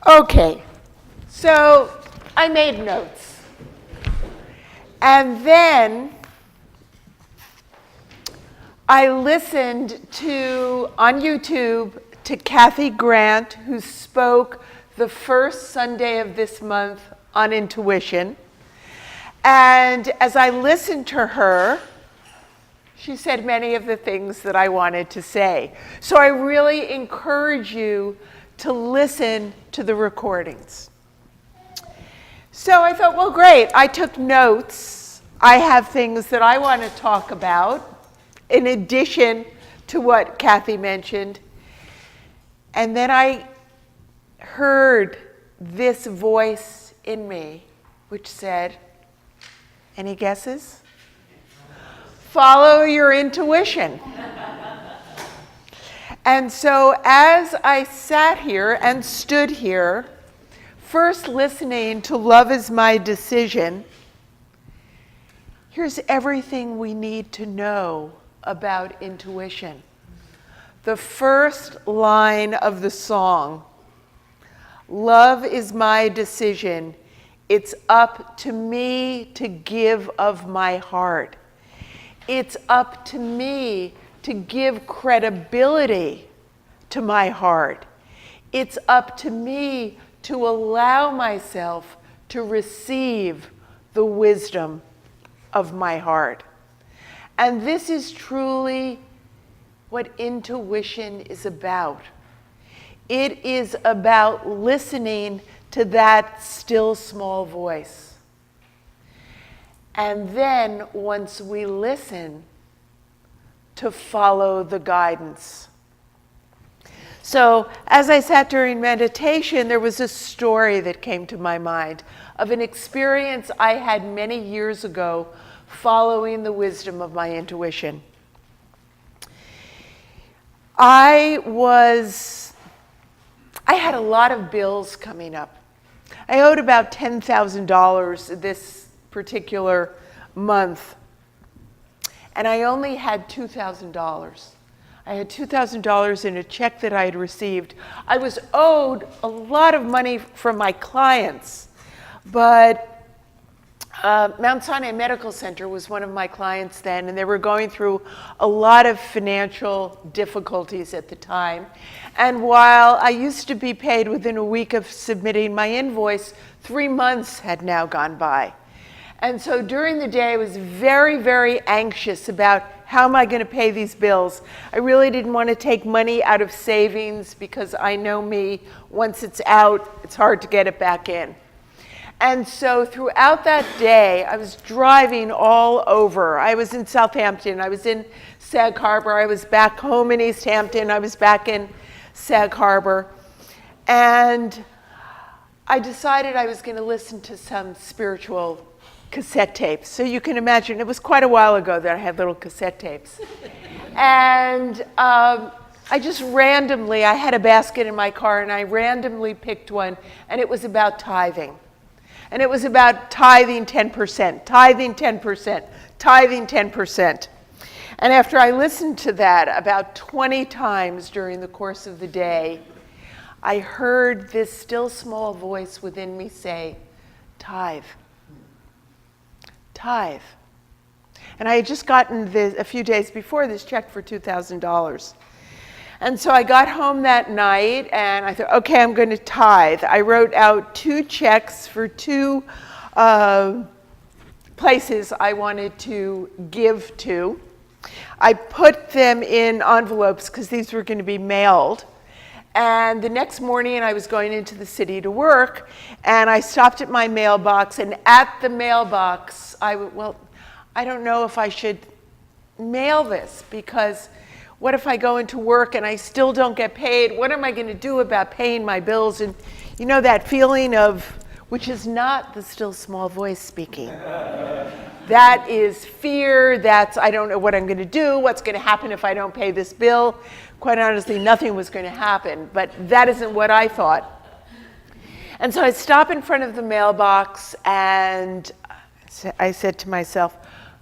Okay, so I made notes. And then I listened on YouTube to Kathy Grant, who spoke the first Sunday of this month on intuition. And as I listened to her, she said many of the things that I wanted to say. So I really encourage you to listen to the recordings. So I thought, well, great. I took notes. I have things that I want to talk about in addition to what Kathy mentioned. And then I heard this voice in me which said, any guesses? Follow your intuition. And so as I sat here and stood here, first listening to Love Is My Decision, here's everything we need to know about intuition. The first line of the song, love is my decision. It's up to me to give of my heart. It's up to me to give credibility to my heart. It's up to me to allow myself to receive the wisdom of my heart. And this is truly what intuition is about. It is about listening to that still small voice. And then once we listen, to follow the guidance. So as I sat during meditation, there was a story that came to my mind of an experience I had many years ago following the wisdom of my intuition. I had a lot of bills coming up. I owed about $10,000 this particular month. And I only had $2,000. I had $2,000 in a check that I had received. I was owed a lot of money from my clients, but Mount Sinai Medical Center was one of my clients then, and they were going through a lot of financial difficulties at the time. And while I used to be paid within a week of submitting my invoice, 3 months had now gone by. And so during the day, I was very, very anxious about how am I going to pay these bills. I really didn't want to take money out of savings because I know me, once it's out, it's hard to get it back in. And so throughout that day, I was driving all over. I was in Southampton, I was in Sag Harbor, I was back home in East Hampton, I was back in Sag Harbor. And I decided I was going to listen to some spiritual cassette tapes. So you can imagine, it was quite a while ago that I had little cassette tapes. And I just randomly, I had a basket in my car and I randomly picked one, and it was about tithing. And it was about tithing 10%, tithing 10%, tithing 10%. And after I listened to that about 20 times during the course of the day, I heard this still small voice within me say, tithe. Tithe. And I had just gotten a few days before this check for $2,000. And so I got home that night and I thought, okay, I'm going to tithe. I wrote out 2 checks for 2 places I wanted to give to. I put them in envelopes because these were going to be mailed. And the next morning I was going into the city to work, and I stopped at my mailbox, and at the mailbox, I don't know if I should mail this, because what if I go into work and I still don't get paid? What am I going to do about paying my bills? And you know that feeling of, which is not the still small voice speaking. That is fear, that's I don't know what I'm going to do, what's going to happen if I don't pay this bill. Quite honestly, nothing was going to happen, but that isn't what I thought. And so I stopped in front of the mailbox and I said to myself,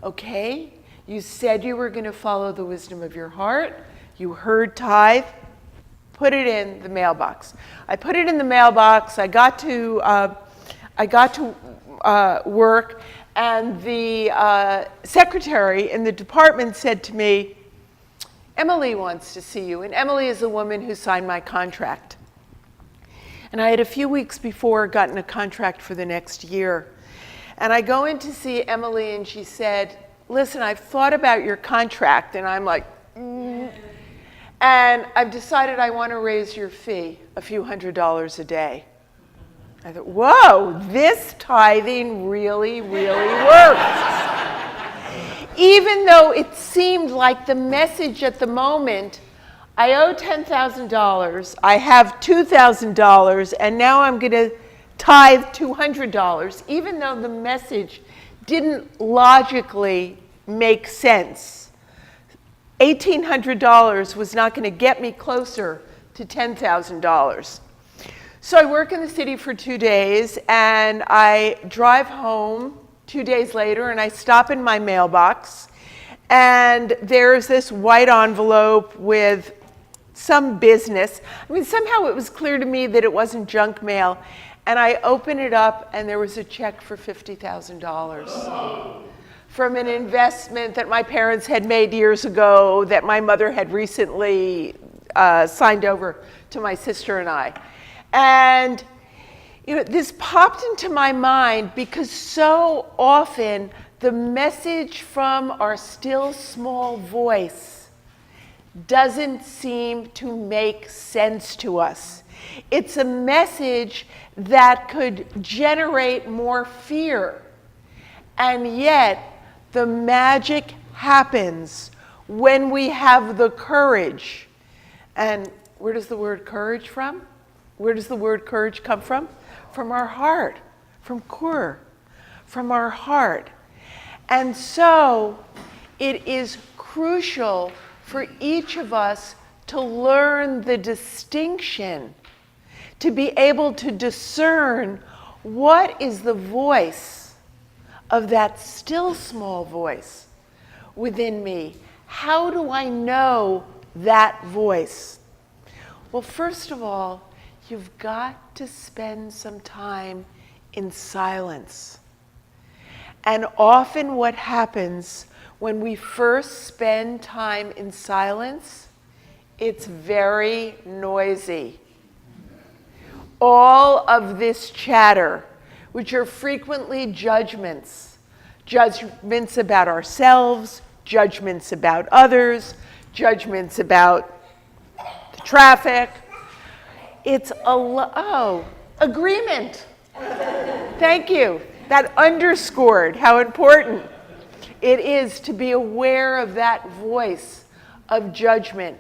okay, you said you were going to follow the wisdom of your heart. You heard tithe. put it in the mailbox. I put it in the mailbox. I got to work, and the secretary in the department said to me, Emily wants to see you. And Emily is the woman who signed my contract. And I had a few weeks before gotten a contract for the next year. And I go in to see Emily, and she said, listen, I've thought about your contract. And I'm like, And I've decided I want to raise your fee a few $100s a day. I thought, whoa, this tithing really, really works. Even though it seemed like the message at the moment, I owe $10,000, I have $2,000, and now I'm going to tithe $200, even though the message didn't logically make sense. $1,800 was not going to get me closer to $10,000. So I work in the city for 2 days, and I drive home 2 days later, and I stop in my mailbox, and there's this white envelope with some business. I mean, somehow it was clear to me that it wasn't junk mail, and I open it up, and there was a check for $50,000 from an investment that my parents had made years ago that my mother had recently signed over to my sister and I. And this popped into my mind because so often the message from our still small voice doesn't seem to make sense to us. It's a message that could generate more fear. And yet, the magic happens when we have the courage. And where does the word courage from? Where does the word courage come from? From our heart, from kur, from our heart. And so it is crucial for each of us to learn the distinction, to be able to discern what is the voice of that still small voice within me. How do I know that voice? Well, first of all, you've got to spend some time in silence. And often what happens when we first spend time in silence, it's very noisy. All of this chatter, which are frequently judgments about ourselves, judgments about others, judgments about the traffic. It's agreement. Thank you. That underscored how important it is to be aware of that voice of judgment.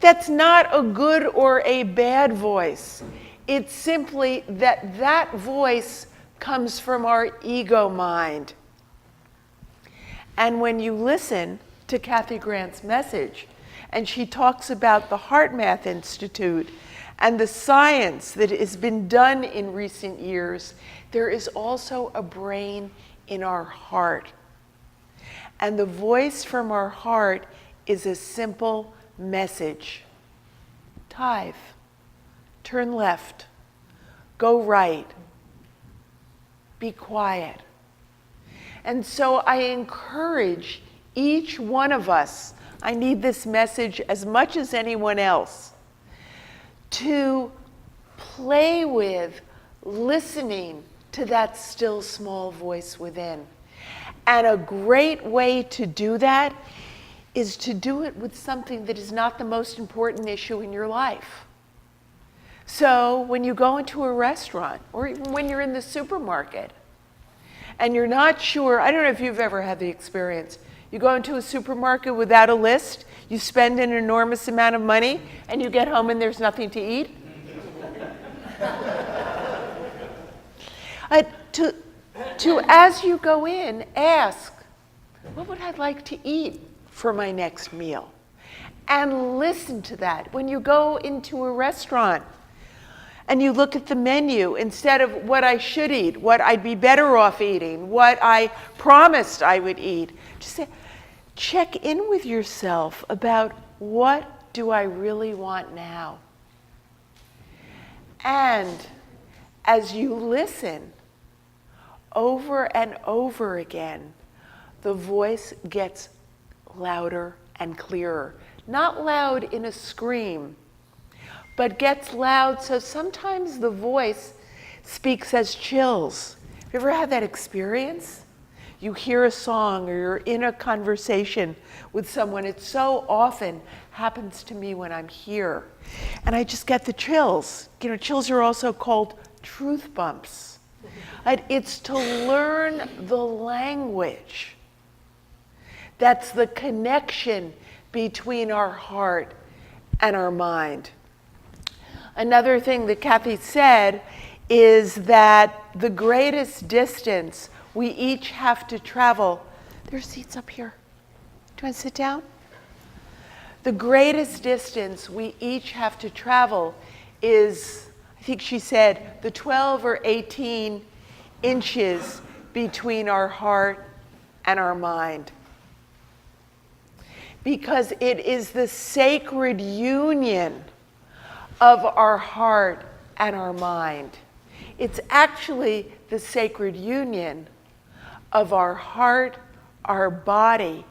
That's not a good or a bad voice. It's simply that that voice comes from our ego mind. And when you listen to Kathy Grant's message, and she talks about the Heart Math Institute and the science that has been done in recent years, there is also a brain in our heart. And the voice from our heart is a simple message. Tithe, turn left, go right, be quiet. And so I encourage each one of us, I need this message as much as anyone else, to play with listening to that still small voice within. And a great way to do that is to do it with something that is not the most important issue in your life. So when you go into a restaurant, or even when you're in the supermarket, and you're not sure, I don't know if you've ever had the experience, you go into a supermarket without a list, you spend an enormous amount of money, and you get home and there's nothing to eat. To as you go in, ask, what would I like to eat for my next meal? And listen to that. When you go into a restaurant and you look at the menu, instead of what I should eat, what I'd be better off eating, what I promised I would eat, just say, check in with yourself about what do I really want now? And as you listen over and over again, the voice gets louder and clearer. Not loud in a scream, but gets loud so sometimes the voice speaks as chills. Have you ever had that experience? You hear a song or you're in a conversation with someone. It so often happens to me when I'm here. And I just get the chills. You know, chills are also called truth bumps. It's to learn the language. That's the connection between our heart and our mind. Another thing that Kathy said is that the greatest distance we each have to travel, there's seats up here. Do you want to sit down? The greatest distance we each have to travel is, I think she said, the 12 or 18 inches between our heart and our mind. Because it is the sacred union of our heart and our mind. It's actually the sacred union of our heart, our body,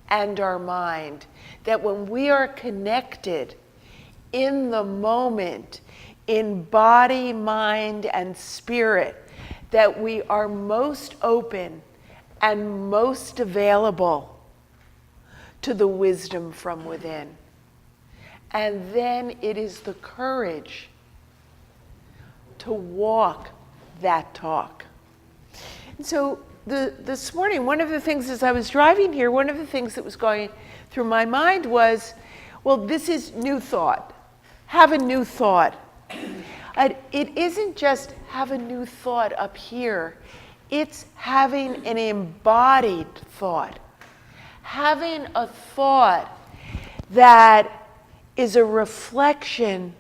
and our mind. That when we are connected in the moment, in body, mind, and spirit, that we are most open and most available to the wisdom from within. And then it is the courage to walk that talk. And so this morning, one of the things as I was driving here, one of the things that was going through my mind was, well, this is new thought. Have a new thought. It isn't just have a new thought up here. It's having an embodied thought. Having a thought that is a reflection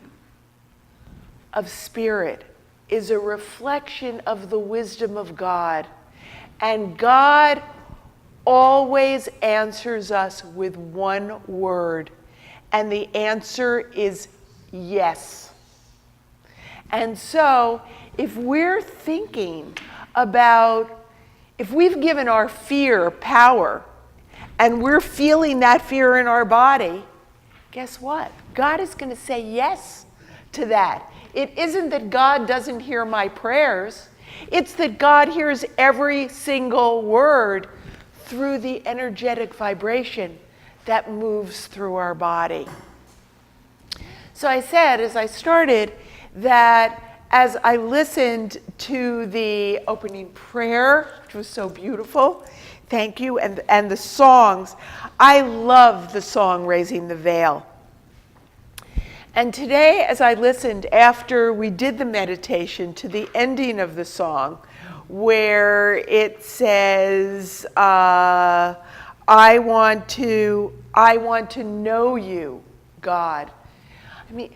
of spirit, is a reflection of the wisdom of God. And God always answers us with one word, and the answer is yes. And so if we're thinking about, if we've given our fear power, and we're feeling that fear in our body, guess what? God is going to say yes to that. It isn't that God doesn't hear my prayers. It's that God hears every single word through the energetic vibration that moves through our body. So I said, as I started, that as I listened to the opening prayer, which was so beautiful, thank you, and the songs, I love the song Raising the Veil. And today, as I listened after we did the meditation to the ending of the song, where it says, I want to know you, God. I mean,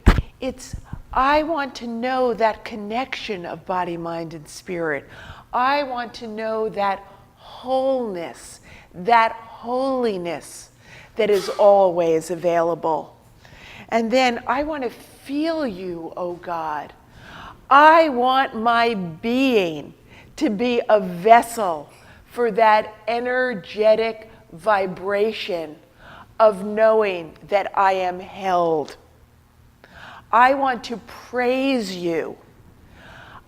I want to know that connection of body, mind, and spirit. I want to know that wholeness, that holiness that is always available. And then I want to feel you, oh God. I want my being to be a vessel for that energetic vibration of knowing that I am held. I want to praise you.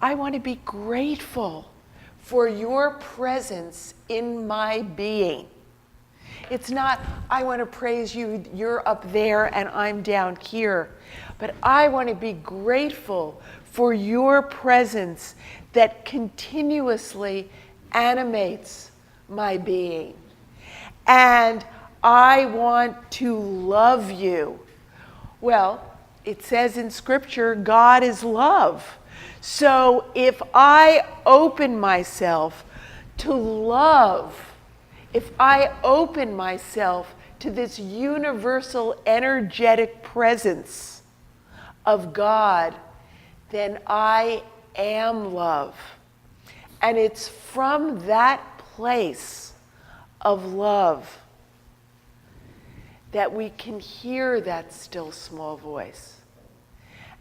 I want to be grateful for your presence in my being. It's not, I want to praise you, you're up there and I'm down here. But I want to be grateful for your presence that continuously animates my being. And I want to love you. Well, it says in Scripture, God is love. So if I open myself to love, if I open myself to this universal energetic presence of God, then I am love. And it's from that place of love that we can hear that still small voice.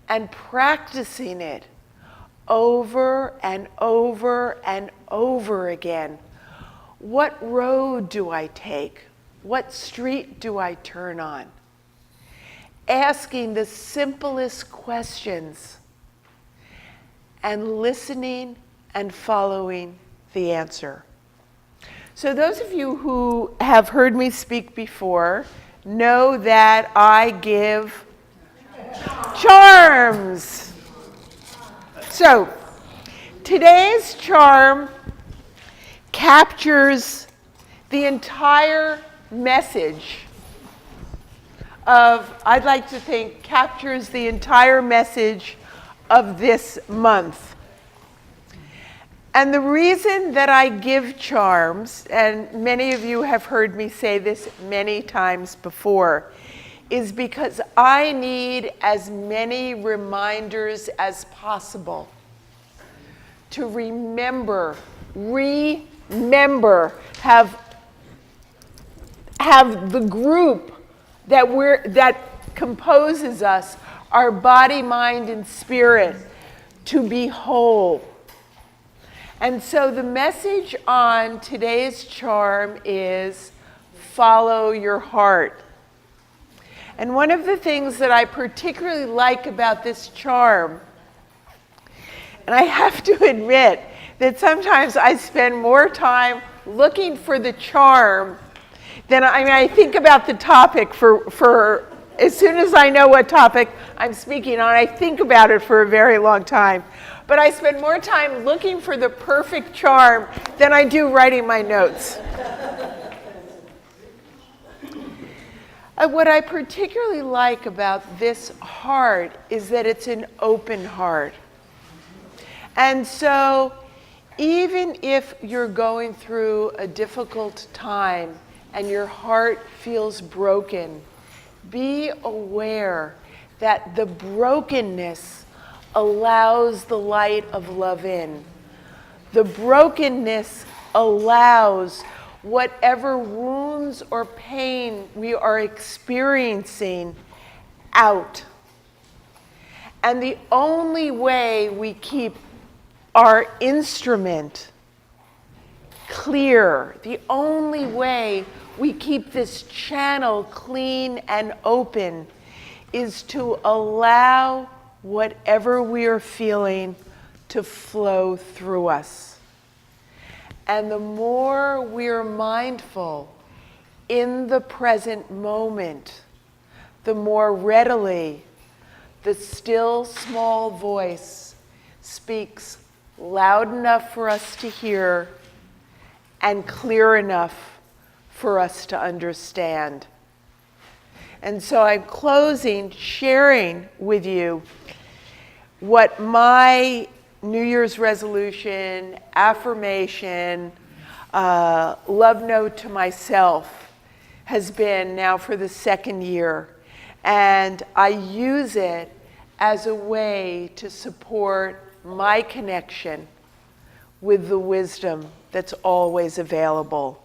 and practicing it over and over and over again. What road do I take? What street do I turn on? Asking the simplest questions and listening and following the answer. So those of you who have heard me speak before know that I give charms. So today's captures the entire message I'd like to think, captures the entire message of this month. And the reason that I give charms, and many of you have heard me say this many times before, is because I need as many reminders as possible to remember, have the group that composes us, our body, mind, and spirit, to be whole. And so the message on today's charm is follow your heart. And one of the things that I particularly like about this charm, and I have to admit that sometimes I spend more time looking for the charm than I think about the topic for as soon as I know what topic I'm speaking on, I think about it for a very long time. But I spend more time looking for the perfect charm than I do writing my notes. What I particularly like about this heart is that it's an open heart. And so even if you're going through a difficult time and your heart feels broken, be aware that the brokenness allows the light of love in. The brokenness allows whatever wounds or pain we are experiencing out. And the only way we keep our instrument clear, the only way we keep this channel clean and open is to allow whatever we are feeling to flow through us. And the more we're mindful in the present moment, the more readily the still small voice speaks loud enough for us to hear and clear enough for us to understand. And so I'm closing, sharing with you what my New Year's resolution, affirmation, love note to myself has been now for the second year. And I use it as a way to support my connection with the wisdom that's always available.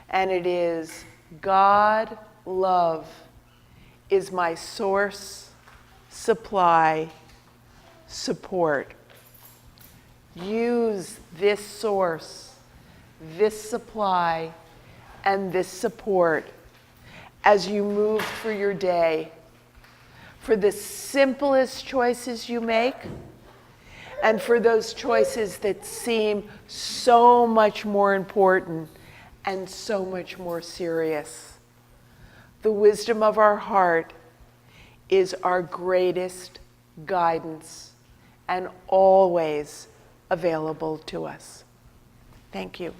And it is, God, love, is my source, supply, support. Use this source, this supply, and this support as you move through your day, for the simplest choices you make, and for those choices that seem so much more important and so much more serious. The wisdom of our heart is our greatest guidance and always available to us. Thank you.